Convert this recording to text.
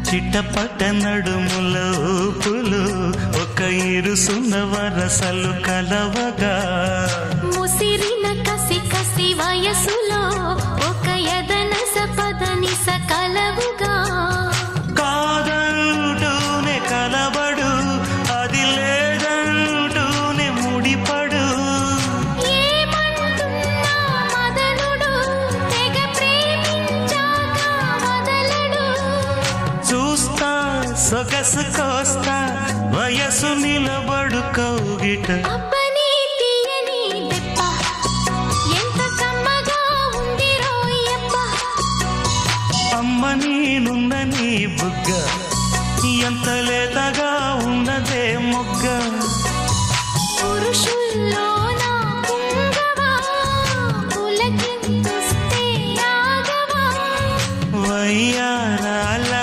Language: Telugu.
చిట్టపట నడుముల ఊపులు ఒక ఇరుసున్న వరసలు కలవగా ముసిరిన కసి కసి వయసులో ఒక యదనస పదనిస కలవుగా కాదంటూనే కలబడు అది లేదంటూనే ముడిపడు ఏమంటున్నా మదనుడు తెగ ప్రేమించాక వదలడు చూస్తా సొగసు కోస్తా వయసు నిలబడు కౌగిట అబ్బని తీయని దెబ్బ ఎంత కమ్మగా ఉంది రోయప్ప అమ్మ నేనున్న నీ బుగ్గ ఎంత లేతగా